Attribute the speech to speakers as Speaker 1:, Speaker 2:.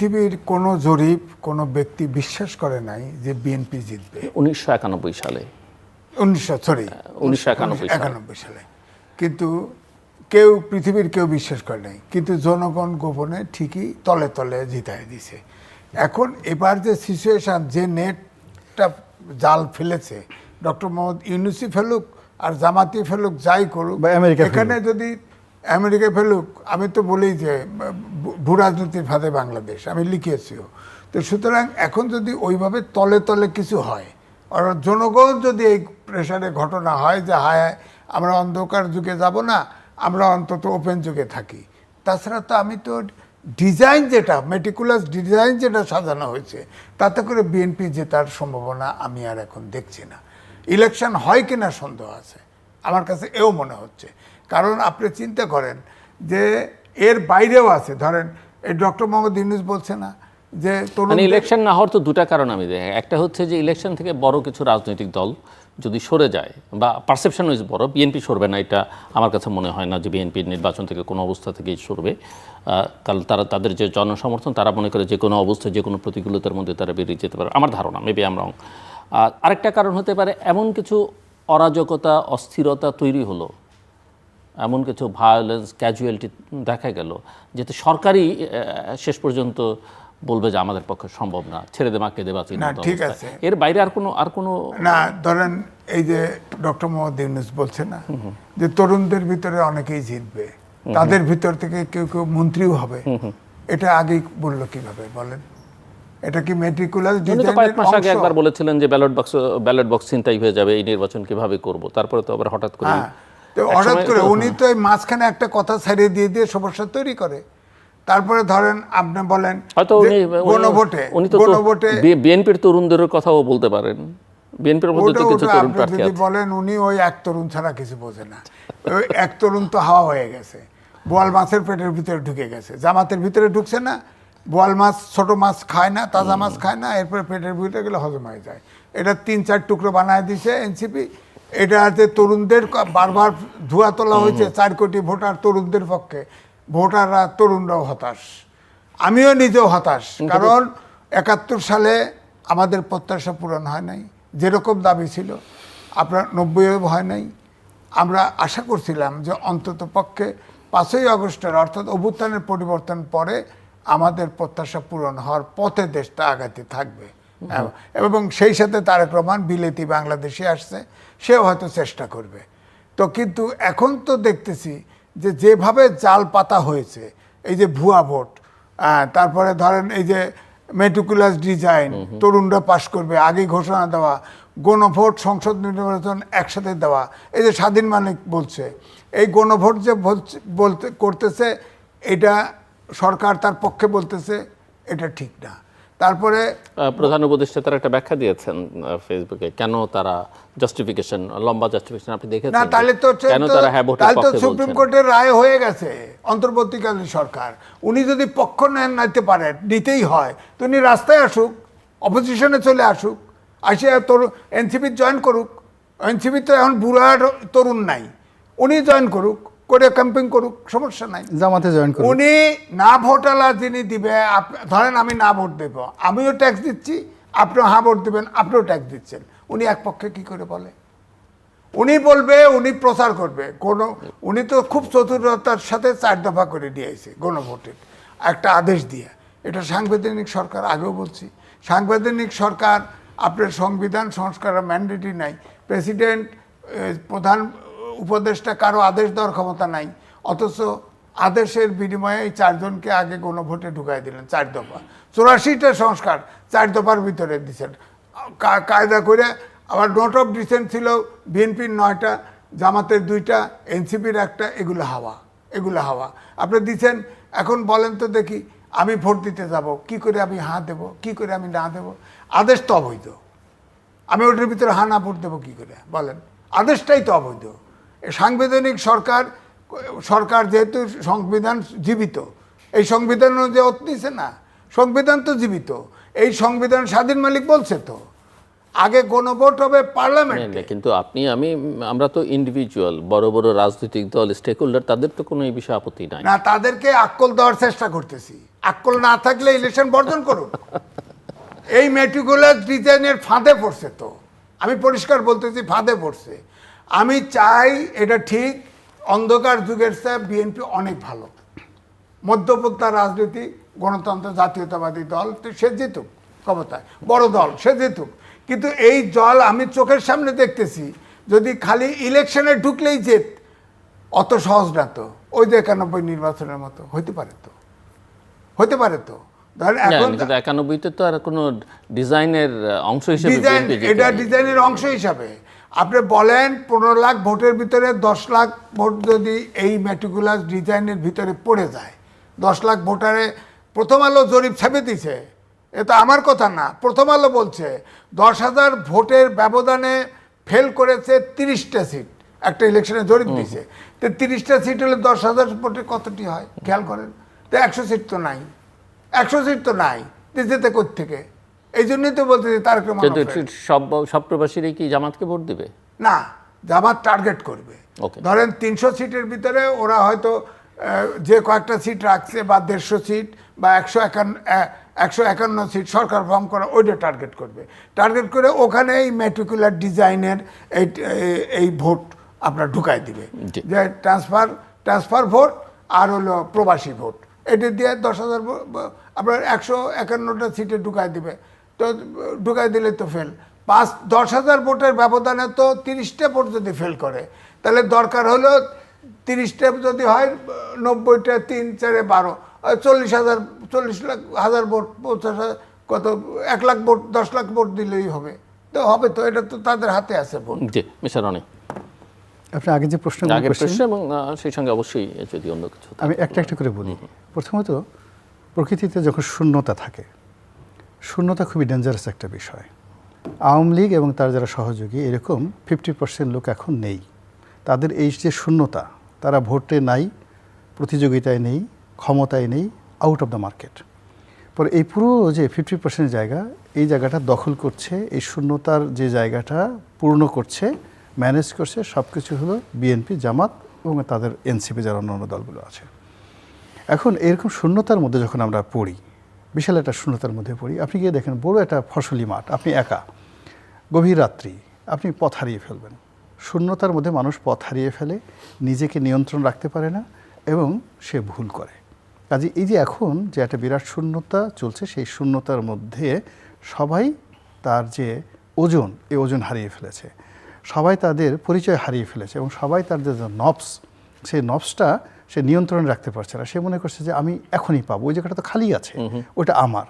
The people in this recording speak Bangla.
Speaker 1: পৃথিবীর কোনো জরিপ কোনো ব্যক্তি বিশ্বাস করে নাই যে বিএনপি জিতবে
Speaker 2: 1991 সালে
Speaker 1: 1991 সালে, কিন্তু পৃথিবীর কেউ বিশ্বাস করে নাই, কিন্তু জনগণ গোপনে ঠিকই তলে তলে জিতায় দিছে। এখন এবার যে সিচুয়েশন, যে নেটটা জাল ফেলেছে ডক্টর মোহাম্মদ ইউনূসই ফেলুক আর জামাতি ফেলুক, যাই করুক, এখানে যদি আমেরিকা ফেলুক, আমি তো বলি যে ভূ রাজনীতির ফাঁদে বাংলাদেশ, আমি লিখিয়েছিও। তো সুতরাং এখন যদি ওইভাবে তলে তলে কিছু হয়, আর জনগণ যদি এই প্রেশারে ঘটনা হয় যে হায় আমরা অন্ধকার যুগে যাব না, আমরা অন্তত ওপেন যুগে থাকি, তাছাড়া তো আমি তো ডিজাইন যেটা মেটিকুলাস ডিজাইন যেটা সাজানো হয়েছে, তাতে করে বিএনপি জেতার সম্ভাবনা আমি আর এখন দেখছি না। ইলেকশন হয় কিনা সন্দেহ আছে, আমার কাছে এও মনে হচ্ছে। কারণ আপনি চিন্তা করেন যে এর বাইরেও আছে, ধরেন এই ডক্টর মোহাম্মদ ইউনূস বলছে না যে
Speaker 2: ইলেকশন না হওয়ার তো দুটা কারণ আমি দেখি। একটা হচ্ছে যে ইলেকশন থেকে বড় কিছু রাজনৈতিক দল যদি সরে যায় বা পারসেপশন ওইজ বড়, বিএনপি সরবে না, এটা আমার কাছে মনে হয় না যে বিএনপির নির্বাচন থেকে কোনো অবস্থা থেকেই সরবে। কারণ তাদের যে জনসমর্থন, তারা মনে করে যে কোনো অবস্থায় যে কোনো প্রতিকূলতার মধ্যে তারা বেরিয়ে যেতে পারে, আমার ধারণা, মেবি আমরা। আরেকটা কারণ হতে পারে এমন কিছু অরাজকতা অস্থিরতা তৈরি হলো, এমন কিছু ভায়োলেন্স ক্যাজুয়ালিটি দেখা গেল, যেহেতু সরকারই শেষ পর্যন্ত বলবে যে আমাদের পক্ষে সম্ভব না, ছেড়ে দে মাকে দেবা।
Speaker 1: ঠিক আছে,
Speaker 2: এর বাইরে আর কোনো
Speaker 1: না। ধরেন এই যে ডক্টর মোহাম্মদ ইউনূস বলছে না যে তরুণদের ভিতরে অনেকেই জিতবে, তাদের ভিতর থেকে কেউ কেউ মন্ত্রীও হবে, এটা আগেই বললো কিভাবে বলেন? এটা কি মেট্রিকুলাস ডিজাইনের
Speaker 2: কয়েক মাস আগে
Speaker 1: অংশ?
Speaker 2: একবার বলেছিলেন যে ব্যালট বক্স ছিনতাই হয়ে যাবে, এই নির্বাচন কিভাবে করব, তারপরে তো আবার হঠাৎ করে
Speaker 1: উনি তো এই মাঝখানে একটা কথা ছাড়িয়ে দিয়ে সমস্যা তৈরি করে। তারপরে ধরেন আপনি বলেন
Speaker 2: হয়তো উনি তো বিএনপির তরুণদের কথাও বলতে পারেন, বিএনপির মধ্যে তো কিছু তরুণ প্রার্থী আছে।
Speaker 1: বলেন উনি ওই এক তরুণ ছাড়া কিছু বোঝে না, ওই এক তরুণ তো হাওয়া হয়ে গেছে, বোয়াল মাছের পেটের ভিতরে ঢুকে গেছে, জামাতের ভিতরে ঢুকছে না, বোয়াল মাছ ছোট মাছ খায় না, তাজা মাছ খায় না, এরপরে পেটের ভিতরে গেলে হজম হয়ে যায়। এটা 3-4 টুকরো বানায় দিছে এনসিপি। এটা যে তরুণদের বারবার ধোয়া তোলা হয়েছে 4 কোটি ভোটার তরুণদের পক্ষে, ভোটাররা তরুণরাও হতাশ, আমিও নিজেও হতাশ। কারণ 71 সালে আমাদের প্রত্যাশা পূরণ হয় নাই, যেরকম দাবি ছিল আপনার 90-এও হয় নাই। আমরা আশা করছিলাম যে অন্তত পক্ষে 5ই আগস্টের অর্থাৎ অভ্যুত্থানের পরিবর্তন পরে আমাদের প্রত্যাশা পূরণ হওয়ার পথে দেশটা আগাতে থাকবে, এবং সেই সাথে তারেক রহমান বিলেতি বাংলাদেশে আসছে, সেও হয়তো চেষ্টা করবে। তো কিন্তু এখন তো দেখতেছি যে যেভাবে জাল পাতা হয়েছে, এই যে ভুয়া ভোট, তারপরে ধরেন এই যে মেটিকুলাস ডিজাইন, তরুণরা পাশ করবে আগেই ঘোষণা দেওয়া, গণভোট সংসদ নির্বাচন একসাথে দেওয়া, এই যে স্বাধীন মালিক বলছে এই গণভোট যে বলতে করতেছে, এটা সরকার তার পক্ষে বলতেছে, এটা ঠিক না। তারপরে
Speaker 2: প্রধান উপদেষ্টা তারা একটা ব্যাখ্যা দিয়েছেন ফেসবুকে, কেন তারা জাস্টিফিকেশন, লম্বা জাস্টিফিকেশন আপনি দেখেছেন
Speaker 1: না, তাহলে তো
Speaker 2: কেন তারা হ্যাঁ ভোটের পক্ষে বলছেন।
Speaker 1: সুপ্রিম কোর্টের রায় হয়ে গেছে, অন্তর্বর্তীকালীন সরকার উনি যদি পক্ষ নিতে পারেন, নিতেই হয় তো উনি রাস্তায় আসুক, অপোজিশনে চলে আসুক, আসে এনসিপি জয়েন করুক। এনসিপি তো এখন বুড়া তরুণ নাই, উনি জয়েন করুক, করে ক্যাম্পিং করুক, সমস্যা নাই,
Speaker 3: জামাতে জয়েন করুক।
Speaker 1: উনি না ভোটালা যিনি দিবে, ধরেন আমি না ভোট দেব, আমিও ট্যাক্স দিচ্ছি, আপনিও হ্যাঁ ভোট দেবেন, আপনিও ট্যাক্স দিচ্ছেন, উনি এক পক্ষে কি করে বলে? উনি বলবে, উনি প্রচার করবে উনি তো খুব চতুরতার সাথে 4 দফা করে দিয়েছে গণভোটের একটা আদেশ দিয়ে। এটা সাংবিধানিক সরকার, আগেও বলছি, সাংবিধানিক সরকার, আপনার সংবিধান সংস্কারের ম্যান্ডেটই নাই, প্রেসিডেন্ট প্রধান উপদেষ্টা কারো আদেশ দেওয়ার ক্ষমতা নাই, অথচ আদেশের বিনিময়ে এই 4 জনকে আগে গণভোটে ঢুকাই দিলেন 4 দফা, 84টা সংস্কার 4 দফার ভিতরে দিচ্ছেন কায়দা করে। আবার নোট অফ ডিসেন্ট ছিল বিএনপির 9টা, জামাতের 2টা, এনসিপির 1টা, এগুলো হাওয়া আপনি দিচ্ছেন। এখন বলেন তো দেখি, আমি ভোট দিতে যাব, কি করে আমি হ্যাঁ দেবো, কি করে আমি না দেবো? আদেশ তো অবৈধ, আমি ওটার ভিতরে হ্যাঁ না ভোট দেবো কি করে বলেন? আদেশটাই তো অবৈধ। সাংবিধানিক সরকার যেহেতু সংবিধান জীবিত, এই সংবিধান অনুযায়ী নিছে না, সংবিধান তো জীবিত, এই সংবিধান স্বাধীন মালিক বলছে তো আগে গণভোট হবে পার্লামেন্টে।
Speaker 2: কিন্তু আমরা তো ইন্ডিভিজুয়াল, বড় রাজনৈতিক দল, স্টেক হোল্ডার, তাদের তো কোনো এই বিষয়ে আপত্তি নাই
Speaker 1: না, তাদেরকে আক্কল দেওয়ার চেষ্টা করতেছি। আকল না থাকলে ইলেকশন বর্জন করুন। এই মেটিকুলার ডিজাইনের ফাঁদে পড়ছে তো, আমি পরিষ্কার বলতেছি ফাঁদে পড়ছে। আমি চাই এটা ঠিক, অন্ধকার যুগের চেয়ে বিএনপি অনেক ভালো, মধ্যপন্থা রাজনীতি, গণতন্ত্র জাতীয়তাবাদী দল, তো সে জিতুক ক্ষমতায়, বড় দল সে জিতুক, কিন্তু এই দল আমি চোখের সামনে দেখতেছি যদি খালি ইলেকশনে ঢুকলেই জেত, অত সহজ না তো। ওই যে 91 নির্বাচনের মতো হইতে পারে তো, হতে পারে তো। ধরেন এখন
Speaker 2: 91-তে তো আর কোনো ডিজাইনের অংশ হিসেবে
Speaker 1: ডিজাইন,
Speaker 2: BNP
Speaker 1: এটা ডিজাইনের অংশ হিসাবে আপনি বলেন 15 লাখ ভোটের ভিতরে 10 লাখ ভোট যদি এই মেটিকুলাস ডিজাইনের ভিতরে পড়ে যায়, 10 লাখ ভোটারে, প্রথম আলো জরিপ ছাপে দিছে, এটা আমার কথা না, প্রথম আলো বলছে 10,000 ভোটের ব্যবধানে ফেল করেছে 30টা সিট, একটা ইলেকশনে জরিপ দিছে। তো 30টা সিট হলে 10,000 ভোটে কতটি হয় খেয়াল করেন তো? 100 সিট তো নাই, 100 সিট তো নাই, যেতে কোত্থেকে? এই জন্যই তো বলতেছি তারেক রহমান
Speaker 2: কিন্তু সব প্রবাসীরাই কি জামাতকে ভোট দিবে?
Speaker 1: না, জামাত টার্গেট করবে।
Speaker 2: Okay.
Speaker 1: ধরেন 300 সিটের ভিতরে ওরা হয়তো যে কয়েকটা সিট রাখছে বা 150 সিট বা 151 সিট সরকার ফর্ম করা, ওইটা টার্গেট করবে। টার্গেট করে ওখানে এই মেট্রিকুলার ডিজাইনের এই ভোট আপনার ঢুকাই দিবে,
Speaker 2: জি।
Speaker 1: যে ট্রান্সফার ভোট আর হলো প্রবাসী ভোট, এটা দিয়ে 10,000 আপনার 151টা সিটে ঢুকাই দিবে। তো ঢুকাই দিলে তো ফেল, 10,000 ভোটের ব্যবধানে তো 30টা ভোট যদি ফেল করে, তাহলে দরকার হলো 30টা যদি হয় 90টা 3 4 12, 40,000 ভোট, 50,000 কত 1 লাখ ভোট, 10 লাখ ভোট দিলেই হবে। তো হবে তো, এটা তো তাদের হাতে আছে ভোট।
Speaker 2: জি, মিস্টার রনি,
Speaker 3: আপনি আগে যে প্রশ্ন
Speaker 2: আগের প্রশ্ন এবং সেই সঙ্গে অবশ্যই যদি অন্য কিছু থাকে।
Speaker 3: আমি একটা একটা করে বলি। প্রথমত, প্রকৃতিতে যখন শূন্যতা থাকে, শূন্যতা খুবই ডেঞ্জারাস একটা বিষয়। আওয়ামী লীগ এবং তার যারা সহযোগী, এরকম 50% লোক এখন নেই। তাদের এই যে শূন্যতা, তারা ভোটে নাই, প্রতিযোগিতায় নেই, ক্ষমতায় নেই, আউট অফ দ্য মার্কেট। পরে এই পুরো যে 50% জায়গা, এই জায়গাটা দখল করছে, এই শূন্যতার যে জায়গাটা পূর্ণ করছে, ম্যানেজ করছে, সব কিছু হলো বিএনপি, জামাত এবং তাদের এনসিপি যারা অন্য দলগুলো আছে। এখন এরকম শূন্যতার মধ্যে যখন আমরা পড়ি, বিশাল একটা শূন্যতার মধ্যে পড়ি, আপনি গিয়ে দেখেন বড় একটা ফসলি মাঠ, আপনি একা, গভীর রাত্রি, আপনি পথ হারিয়ে ফেলবেন। শূন্যতার মধ্যে মানুষ পথ হারিয়ে ফেলে, নিজেকে নিয়ন্ত্রণ রাখতে পারে না এবং সে ভুল করে। কাজে এই যে এখন যে একটা বিরাট শূন্যতা চলছে, সেই শূন্যতার মধ্যে সবাই তার যে ওজন, এই ওজন হারিয়ে ফেলেছে, সবাই তাদের পরিচয় হারিয়ে ফেলেছে এবং সবাই তার যে নবস, সেই নবসটা সে নিয়ন্ত্রণে রাখতে পারছে না। সে মনে করছে যে আমি এখনই পাবো, ওই জায়গাটা তো খালি আছে, ওটা আমার।